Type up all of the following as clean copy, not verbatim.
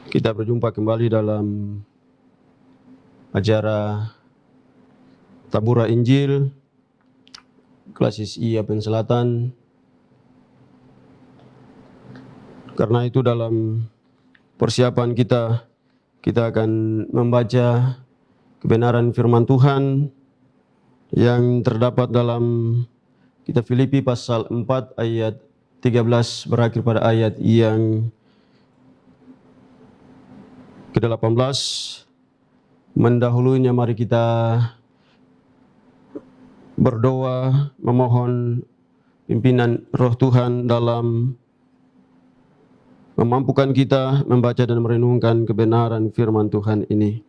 Kita berjumpa kembali dalam acara Tabura Injil Klasis I Apen Selatan. Karena itu dalam persiapan kita akan membaca kebenaran firman Tuhan yang terdapat dalam kitab Filipi pasal 4 ayat 13 berakhir pada ayat yang ke-18. Mendahulunya mari kita berdoa memohon pimpinan Roh Tuhan dalam memampukan kita membaca dan merenungkan kebenaran firman Tuhan ini.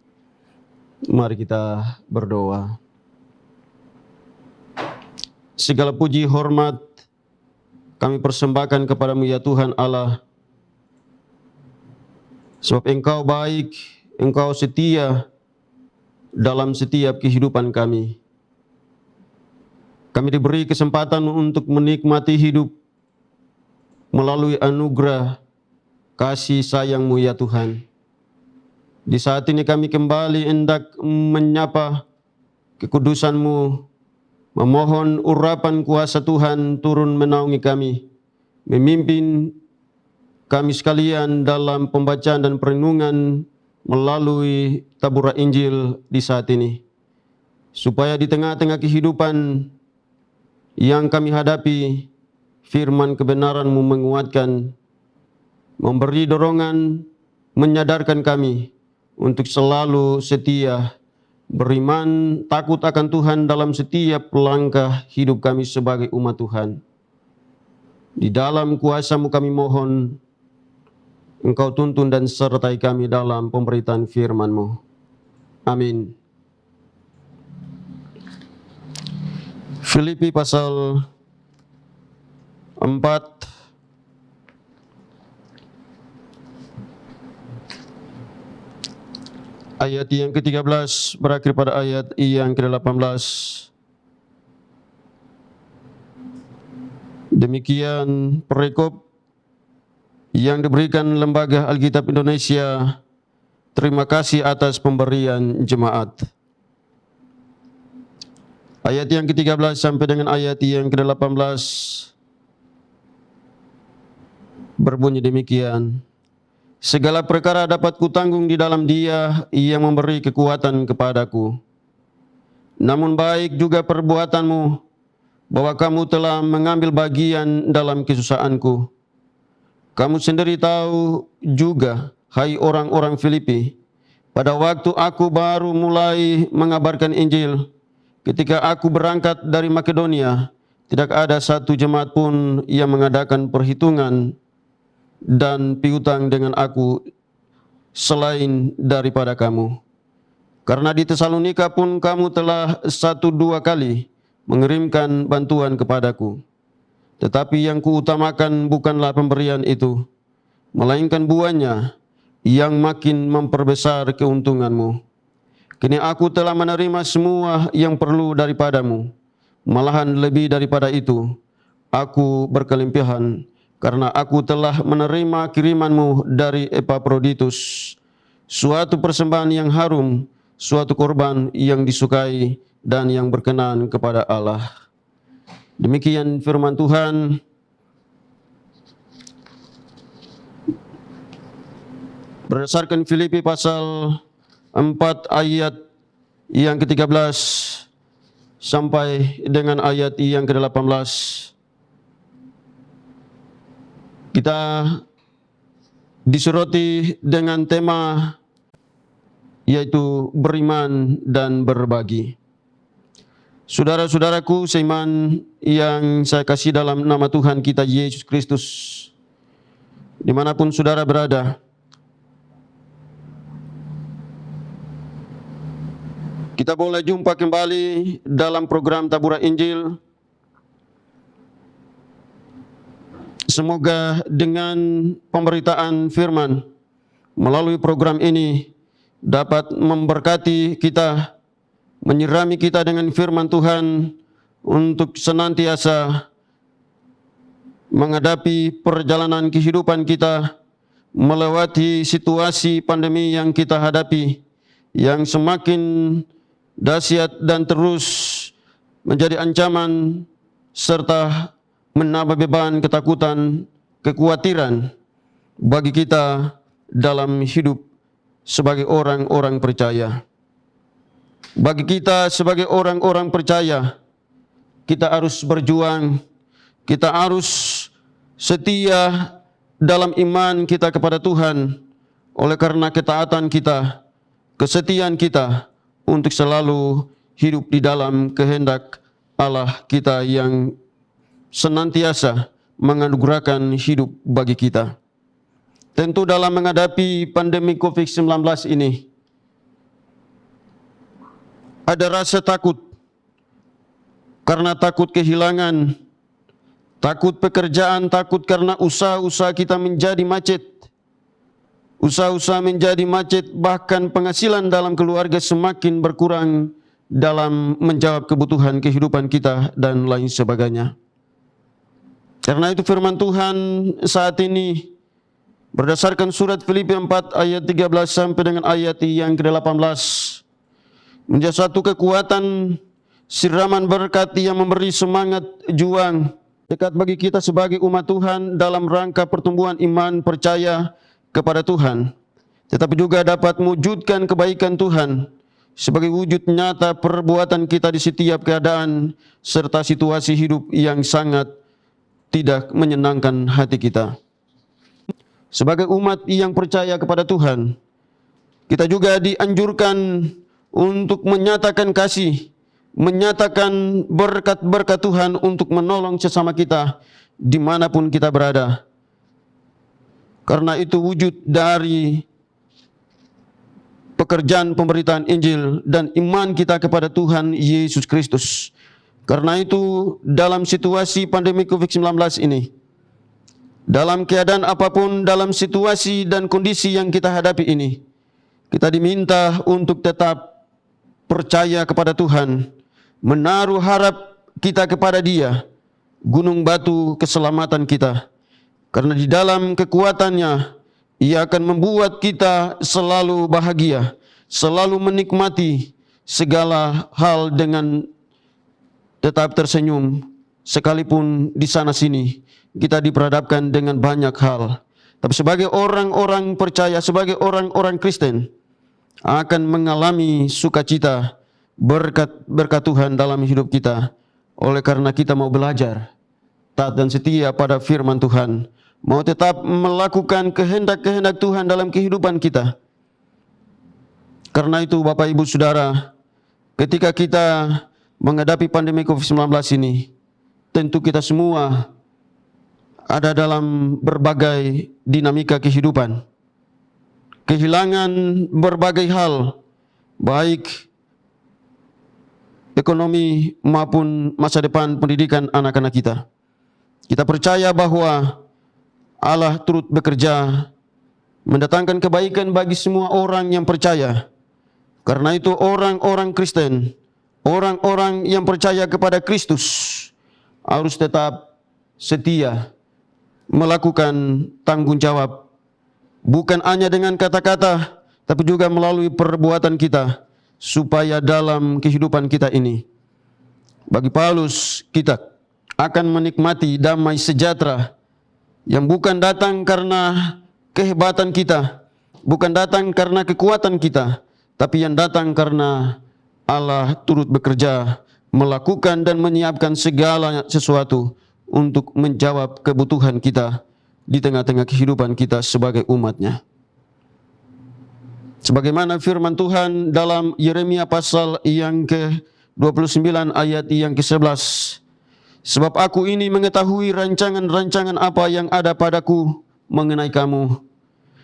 Mari kita berdoa. Segala puji hormat kami persembahkan kepadamu ya Tuhan Allah, sebab Engkau baik, Engkau setia dalam setiap kehidupan kami. Kami diberi kesempatan untuk menikmati hidup melalui anugerah kasih sayang-Mu ya Tuhan. Di saat ini kami kembali hendak menyapa kekudusan-Mu, memohon urapan kuasa Tuhan turun menaungi kami, memimpin kami sekalian dalam pembacaan dan perenungan melalui Tabura Injil di saat ini. Supaya di tengah-tengah kehidupan yang kami hadapi, firman kebenaran-Mu menguatkan, memberi dorongan, menyadarkan kami untuk selalu setia, beriman, takut akan Tuhan dalam setiap langkah hidup kami sebagai umat Tuhan. Di dalam kuasa-Mu kami mohon, Engkau tuntun dan sertai kami dalam pemberitaan firman-Mu. Amin. Filipi pasal 4 ayat yang ke-13 berakhir pada ayat yang ke-18. Demikian perikop yang diberikan Lembaga Alkitab Indonesia. Terima kasih atas pemberian jemaat. Ayat yang ke-13 sampai dengan ayat yang ke-18 berbunyi demikian. Segala perkara dapat kutanggung di dalam Dia yang memberi kekuatan kepadaku. Namun baik juga perbuatanmu, bahwa kamu telah mengambil bagian dalam kesusahanku. Kamu sendiri tahu juga, hai orang-orang Filipi, pada waktu aku baru mulai mengabarkan Injil, ketika aku berangkat dari Makedonia, tidak ada satu jemaat pun yang mengadakan perhitungan dan piutang dengan aku selain daripada kamu. Karena di Tesalonika pun kamu telah 1-2 kali mengirimkan bantuan kepadaku. Tetapi yang kuutamakan bukanlah pemberian itu, melainkan buahnya yang makin memperbesar keuntunganmu. Kini aku telah menerima semua yang perlu daripadamu, malahan lebih daripada itu. Aku berkelimpahan, karena aku telah menerima kirimanmu dari Epaphroditus, suatu persembahan yang harum, suatu korban yang disukai dan yang berkenan kepada Allah. Demikian firman Tuhan. Berdasarkan Filipi pasal 4 ayat yang ke-13 sampai dengan ayat yang ke-18, kita disoroti dengan tema yaitu beriman dan berbagi. Saudara-saudaraku seiman yang saya kasih dalam nama Tuhan kita Yesus Kristus, dimanapun saudara berada, kita boleh jumpa kembali dalam program Tabura Injil. Semoga dengan pemberitaan firman melalui program ini dapat memberkati kita, menyirami kita dengan firman Tuhan untuk senantiasa menghadapi perjalanan kehidupan kita, melewati situasi pandemi yang kita hadapi, yang semakin dahsyat dan terus menjadi ancaman serta menambah beban ketakutan, kekhawatiran bagi kita dalam hidup sebagai orang-orang percaya. Bagi kita sebagai orang-orang percaya, kita harus berjuang, kita harus setia dalam iman kita kepada Tuhan, oleh karena ketaatan kita, kesetiaan kita untuk selalu hidup di dalam kehendak Allah kita yang senantiasa menganugerahkan hidup bagi kita. Tentu dalam menghadapi pandemi COVID-19 ini, ada rasa takut, karena takut kehilangan, takut pekerjaan, takut karena usaha-usaha kita menjadi macet. Usaha-usaha menjadi macet, bahkan penghasilan dalam keluarga semakin berkurang dalam menjawab kebutuhan kehidupan kita dan lain sebagainya. Karena itu firman Tuhan saat ini berdasarkan surat Filipi 4 ayat 13 sampai dengan ayat yang ke-18 menjadi satu kekuatan, siraman berkat yang memberi semangat juang dekat bagi kita sebagai umat Tuhan dalam rangka pertumbuhan iman percaya kepada Tuhan, tetapi juga dapat mewujudkan kebaikan Tuhan sebagai wujud nyata perbuatan kita di setiap keadaan serta situasi hidup yang sangat tidak menyenangkan hati kita. Sebagai umat yang percaya kepada Tuhan, kita juga dianjurkan untuk menyatakan kasih, menyatakan berkat-berkat Tuhan untuk menolong sesama kita dimanapun kita berada. Karena itu wujud dari pekerjaan pemberitaan Injil dan iman kita kepada Tuhan Yesus Kristus. Karena itu dalam situasi pandemi COVID-19 ini, dalam keadaan apapun, dalam situasi dan kondisi yang kita hadapi ini, kita diminta untuk tetap percaya kepada Tuhan, menaruh harap kita kepada Dia, gunung batu keselamatan kita. Karena di dalam kekuatannya, Ia akan membuat kita selalu bahagia, selalu menikmati segala hal dengan tetap tersenyum, sekalipun di sana sini kita diperhadapkan dengan banyak hal. Tapi sebagai orang-orang percaya, sebagai orang-orang Kristen, akan mengalami sukacita, berkat Tuhan dalam hidup kita. Oleh karena kita mau belajar taat dan setia pada firman Tuhan, mau tetap melakukan kehendak-kehendak Tuhan dalam kehidupan kita. Karena itu Bapak Ibu Saudara, ketika kita menghadapi pandemi COVID-19 ini, tentu kita semua ada dalam berbagai dinamika kehidupan, kehilangan berbagai hal, baik ekonomi maupun masa depan pendidikan anak-anak kita. Kita percaya bahwa Allah turut bekerja mendatangkan kebaikan bagi semua orang yang percaya. Karena itu orang-orang Kristen, orang-orang yang percaya kepada Kristus harus tetap setia melakukan tanggung jawab, bukan hanya dengan kata-kata, tapi juga melalui perbuatan kita, supaya dalam kehidupan kita ini, bagi Paulus, kita akan menikmati damai sejahtera yang bukan datang karena kehebatan kita, bukan datang karena kekuatan kita, tapi yang datang karena Allah turut bekerja, melakukan dan menyiapkan segala sesuatu untuk menjawab kebutuhan kita di tengah-tengah kehidupan kita sebagai umatnya. Sebagaimana firman Tuhan dalam Yeremia pasal yang ke-29 ayat yang ke-11. Sebab aku ini mengetahui rancangan-rancangan apa yang ada padaku mengenai kamu.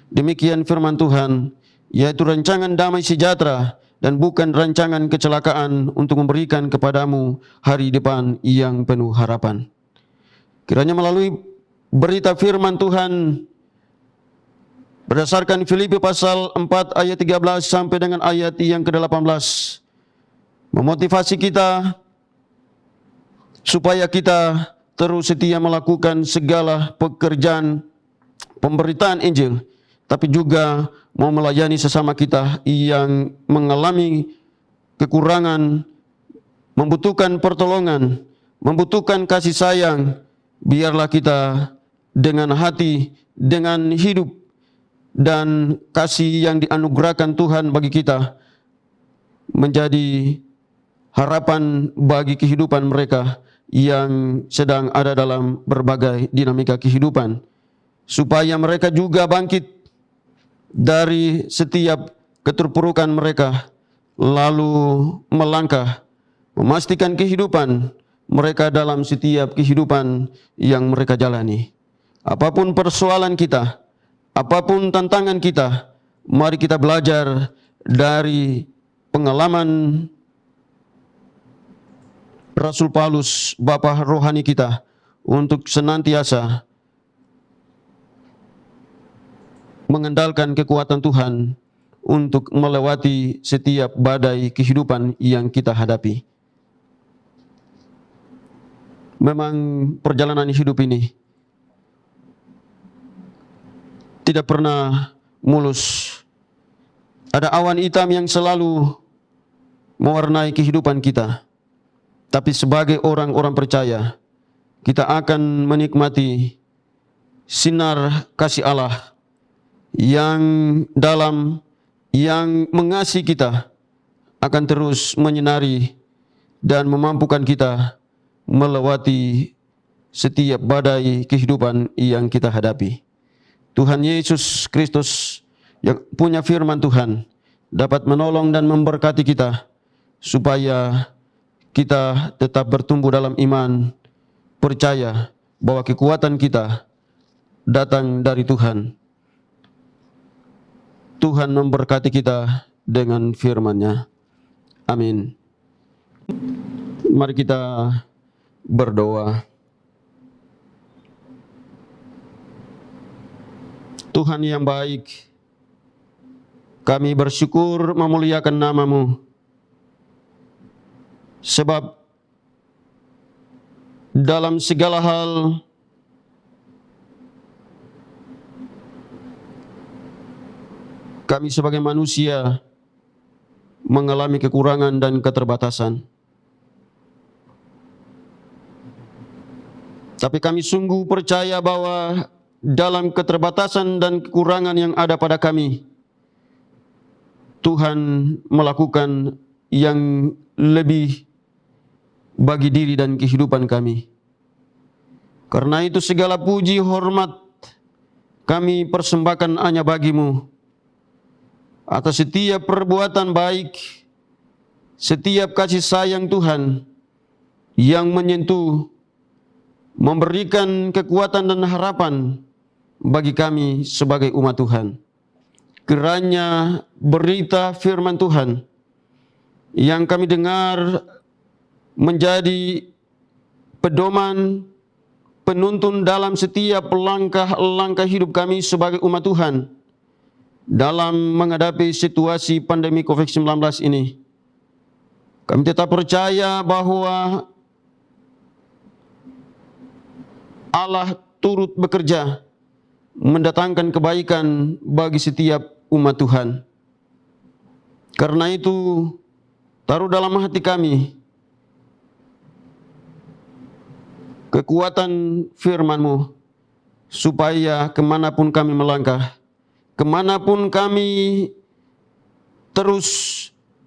Demikian firman Tuhan, yaitu rancangan damai sejahtera dan bukan rancangan kecelakaan untuk memberikan kepadamu hari depan yang penuh harapan. Kiranya melalui berita firman Tuhan berdasarkan Filipi pasal 4 ayat 13 sampai dengan ayat yang ke-18 memotivasi kita supaya kita terus setia melakukan segala pekerjaan pemberitaan Injil, tapi juga mau melayani sesama kita yang mengalami kekurangan, membutuhkan pertolongan, membutuhkan kasih sayang. Biarlah kita dengan hati, dengan hidup dan kasih yang dianugerahkan Tuhan bagi kita menjadi harapan bagi kehidupan mereka yang sedang ada dalam berbagai dinamika kehidupan, supaya mereka juga bangkit dari setiap keterpurukan mereka, lalu melangkah memastikan kehidupan mereka dalam setiap kehidupan yang mereka jalani. Apapun persoalan kita, apapun tantangan kita, mari kita belajar dari pengalaman Rasul Paulus, Bapa rohani kita, untuk senantiasa mengandalkan kekuatan Tuhan untuk melewati setiap badai kehidupan yang kita hadapi. Memang perjalanan hidup ini tidak pernah mulus. Ada awan hitam yang selalu mewarnai kehidupan kita. Tapi sebagai orang-orang percaya, kita akan menikmati sinar kasih Allah yang dalam, yang mengasihi kita, akan terus menyinari dan memampukan kita melewati setiap badai kehidupan yang kita hadapi. Tuhan Yesus Kristus yang punya firman Tuhan dapat menolong dan memberkati kita, supaya kita tetap bertumbuh dalam iman, percaya bahwa kekuatan kita datang dari Tuhan. Tuhan memberkati kita dengan firman-Nya. Amin. Mari kita berdoa. Tuhan yang baik, kami bersyukur memuliakan nama-Mu, sebab dalam segala hal kami sebagai manusia mengalami kekurangan dan keterbatasan. Tapi kami sungguh percaya bahwa dalam keterbatasan dan kekurangan yang ada pada kami, Tuhan melakukan yang lebih bagi diri dan kehidupan kami. Karena itu segala puji hormat kami persembahkan hanya bagi-Mu atas setiap perbuatan baik, setiap kasih sayang Tuhan yang menyentuh, memberikan kekuatan dan harapan bagi kami sebagai umat Tuhan. Kiranya berita firman Tuhan yang kami dengar menjadi pedoman, penuntun dalam setiap langkah-langkah hidup kami sebagai umat Tuhan dalam menghadapi situasi pandemi COVID-19 ini. Kami tetap percaya bahwa Allah turut bekerja mendatangkan kebaikan bagi setiap umat Tuhan. Karena itu, taruh dalam hati kami kekuatan firman-Mu, supaya kemanapun kami melangkah, kemanapun kami terus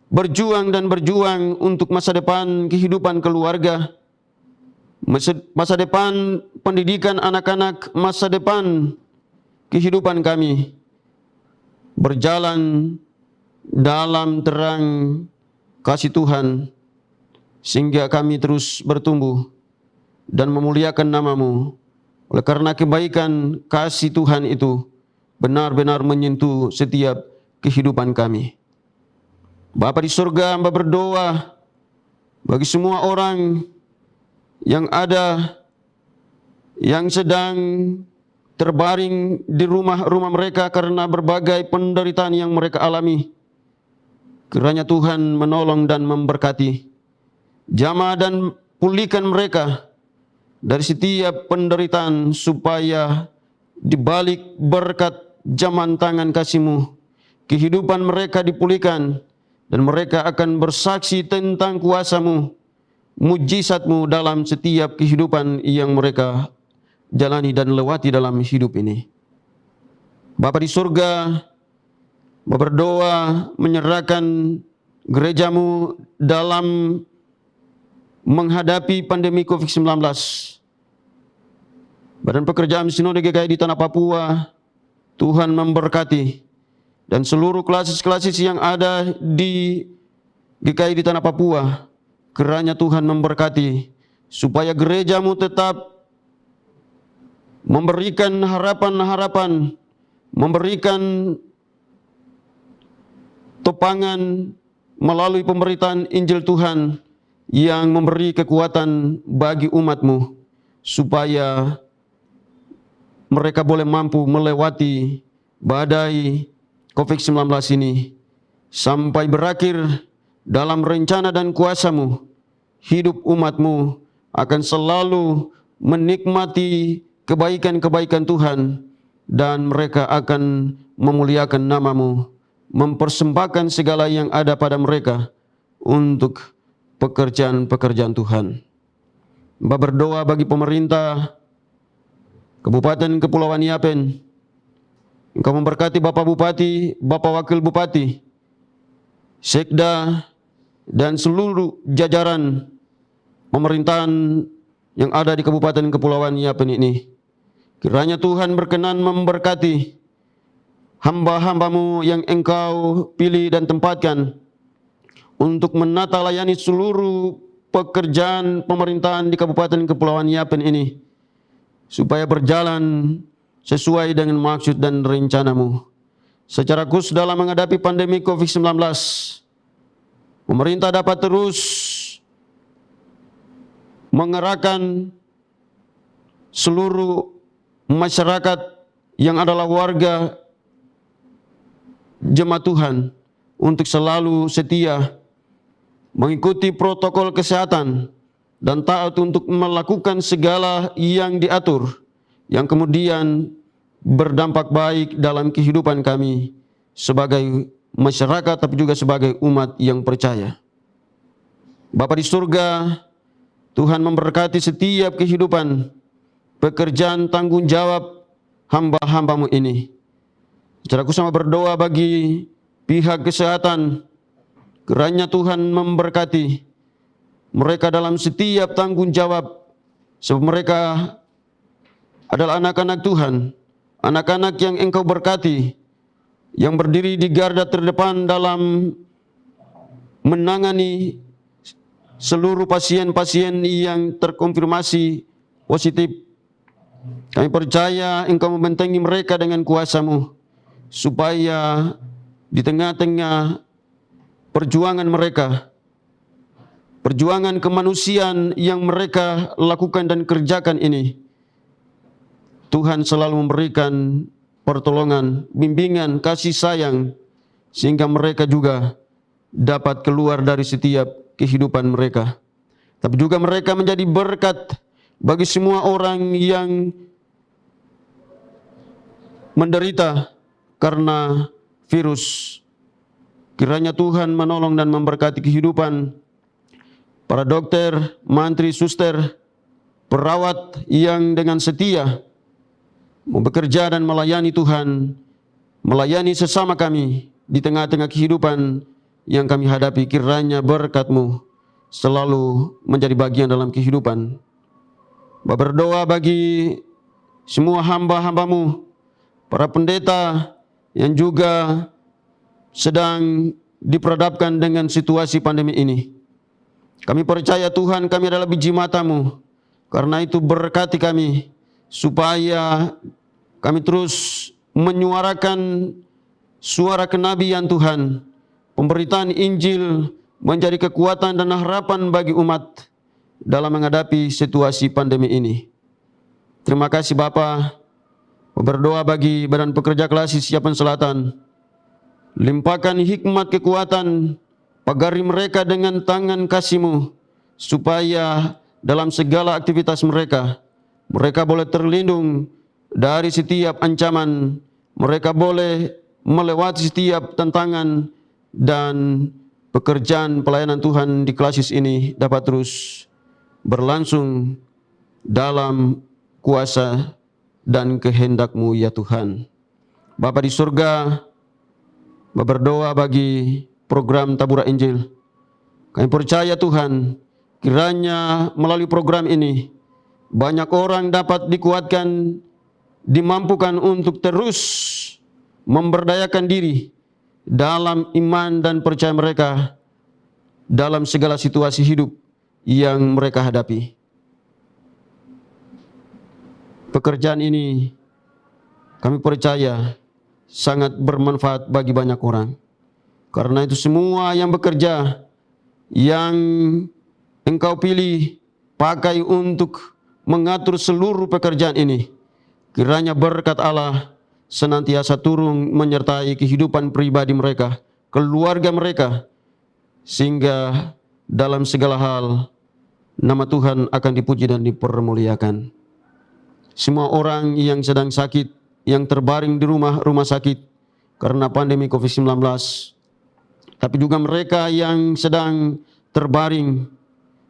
berjuang dan berjuang untuk masa depan kehidupan keluarga, masa depan pendidikan anak-anak, masa depan kehidupan kami, berjalan dalam terang kasih Tuhan, sehingga kami terus bertumbuh dan memuliakan nama-Mu. Oleh karena kebaikan kasih Tuhan itu benar-benar menyentuh setiap kehidupan kami. Bapa di surga, hamba berdoa bagi semua orang yang ada, yang sedang terbaring di rumah-rumah mereka karena berbagai penderitaan yang mereka alami. Kiranya Tuhan menolong dan memberkati, jamah dan pulihkan mereka dari setiap penderitaan, supaya di balik berkat jaman tangan kasih-Mu, kehidupan mereka dipulihkan, dan mereka akan bersaksi tentang kuasa-Mu, mujizat-Mu dalam setiap kehidupan yang mereka jalani dan lewati dalam hidup ini. Bapa di surga, Bapa berdoa menyerahkan gereja-Mu dalam menghadapi pandemi COVID-19. Badan Pekerjaan Sinode GKI di Tanah Papua, Tuhan memberkati, dan seluruh klasis-klasis yang ada di GKI di Tanah Papua, kiranya Tuhan memberkati, supaya gereja-Mu tetap memberikan harapan-harapan, memberikan topangan melalui pemberitaan Injil Tuhan yang memberi kekuatan bagi umat-Mu, supaya mereka boleh mampu melewati badai COVID-19 ini sampai berakhir dalam rencana dan kuasa-Mu. Hidup umat-Mu akan selalu menikmati kebaikan-kebaikan Tuhan, dan mereka akan memuliakan nama-Mu, mempersembahkan segala yang ada pada mereka untuk pekerjaan-pekerjaan Tuhan. Bapa berdoa bagi pemerintah Kabupaten Kepulauan Yapen. Engkau memberkati Bapak Bupati, Bapak Wakil Bupati, Sekda, dan seluruh jajaran pemerintahan yang ada di Kabupaten Kepulauan Yapen ini. Kiranya Tuhan berkenan memberkati hamba-hamba-Mu yang Engkau pilih dan tempatkan untuk menata layani seluruh pekerjaan pemerintahan di Kabupaten Kepulauan Yapen ini, supaya berjalan sesuai dengan maksud dan rencana-Mu. Secara khusus dalam menghadapi pandemi COVID-19, pemerintah dapat terus mengerahkan seluruh masyarakat yang adalah warga jemaat Tuhan untuk selalu setia mengikuti protokol kesehatan dan taat untuk melakukan segala yang diatur, yang kemudian berdampak baik dalam kehidupan kami sebagai masyarakat, tapi juga sebagai umat yang percaya. Bapa di surga, Tuhan memberkati setiap kehidupan, pekerjaan, tanggung jawab hamba-hamba-Mu ini. Secara khusus berdoa bagi pihak kesehatan, kiranya Tuhan memberkati mereka dalam setiap tanggung jawab, sebab mereka adalah anak-anak Tuhan, anak-anak yang Engkau berkati, yang berdiri di garda terdepan dalam menangani seluruh pasien-pasien yang terkonfirmasi positif. Kami percaya Engkau membentengi mereka dengan kuasa-Mu, supaya di tengah-tengah perjuangan mereka, perjuangan kemanusiaan yang mereka lakukan dan kerjakan ini, Tuhan selalu memberikan pertolongan, bimbingan, kasih sayang, sehingga mereka juga dapat keluar dari setiap kehidupan mereka. Tapi juga mereka menjadi berkat bagi semua orang yang menderita karena virus. Kiranya Tuhan menolong dan memberkati kehidupan para dokter, mantri, suster, perawat yang dengan setia bekerja dan melayani Tuhan, melayani sesama kami di tengah-tengah kehidupan yang kami hadapi. Kiranya berkat-Mu selalu menjadi bagian dalam kehidupan. Berdoa bagi semua hamba-hamba-Mu, para pendeta yang juga sedang diperhadapkan dengan situasi pandemi ini. Kami percaya Tuhan, kami adalah biji mata-Mu. Karena itu berkati kami, supaya kami terus menyuarakan suara kenabian Tuhan. Pemberitaan Injil menjadi kekuatan dan harapan bagi umat dalam menghadapi situasi pandemi ini. Terima kasih Bapa. Berdoa bagi Badan Pekerja Klasis Yapen Selatan. Limpahkan hikmat kekuatan, pagari mereka dengan tangan kasih-Mu, supaya dalam segala aktivitas mereka. Mereka boleh terlindung dari setiap ancaman. Mereka boleh melewati setiap tantangan, dan pekerjaan pelayanan Tuhan di Klasis ini dapat terus berlangsung dalam kuasa dan kehendak-Mu ya Tuhan. Bapa di surga, Bapa berdoa bagi program Tabura Injil. Kami percaya Tuhan, kiranya melalui program ini banyak orang dapat dikuatkan, dimampukan untuk terus memberdayakan diri dalam iman dan percaya mereka dalam segala situasi hidup yang mereka hadapi. Pekerjaan ini kami percaya sangat bermanfaat bagi banyak orang. Karena itu semua yang bekerja, yang Engkau pilih pakai untuk mengatur seluruh pekerjaan ini, kiranya berkat Allah senantiasa turun menyertai kehidupan pribadi mereka, keluarga mereka, sehingga dalam segala hal nama Tuhan akan dipuji dan dipermuliakan. Semua orang yang sedang sakit, yang terbaring di rumah sakit karena pandemi COVID-19, tapi juga mereka yang sedang terbaring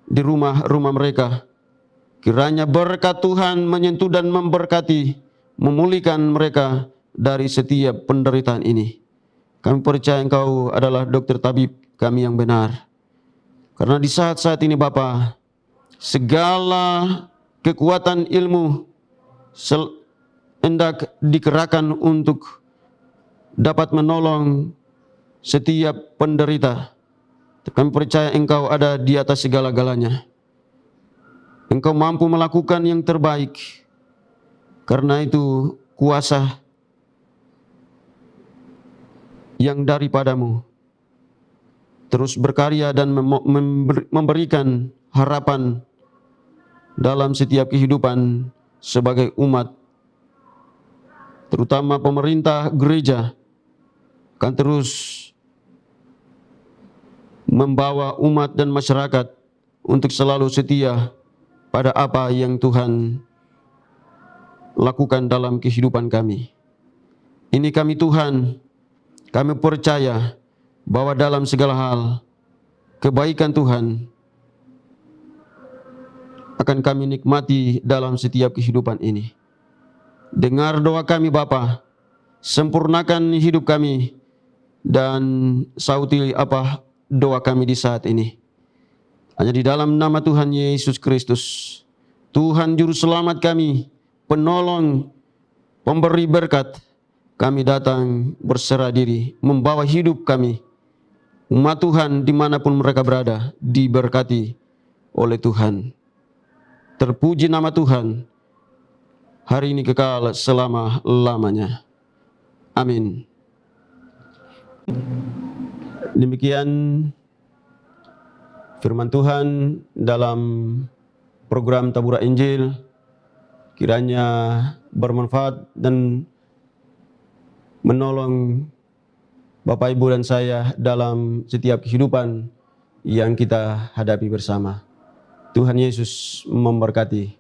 di rumah mereka, kiranya berkat Tuhan menyentuh dan memberkati, memulihkan mereka dari setiap penderitaan ini. Kami percaya Engkau adalah dokter tabib kami yang benar. Karena di saat-saat ini Bapa, segala kekuatan ilmu hendak dikerahkan untuk dapat menolong setiap penderita. Kami percaya Engkau ada di atas segala-galanya. Engkau mampu melakukan yang terbaik. Karena itu kuasa yang daripadamu terus berkarya dan memberikan harapan dalam setiap kehidupan sebagai umat, terutama pemerintah gereja akan terus membawa umat dan masyarakat untuk selalu setia pada apa yang Tuhan lakukan dalam kehidupan kami. Ini kami Tuhan, kami percaya bahwa dalam segala hal kebaikan Tuhan akan kami nikmati dalam setiap kehidupan ini. Dengar doa kami Bapa, sempurnakan hidup kami dan sauti apa doa kami di saat ini. Hanya di dalam nama Tuhan Yesus Kristus, Tuhan Juru Selamat kami, penolong, pemberi berkat, kami datang berserah diri, membawa hidup kami. Umat Tuhan dimanapun mereka berada, diberkati oleh Tuhan. Terpuji nama Tuhan, hari ini kekal selama-lamanya. Amin. Demikian firman Tuhan dalam program Tabura Injil. Kiranya bermanfaat dan menolong Bapak, Ibu, dan saya dalam setiap kehidupan yang kita hadapi bersama. Tuhan Yesus memberkati.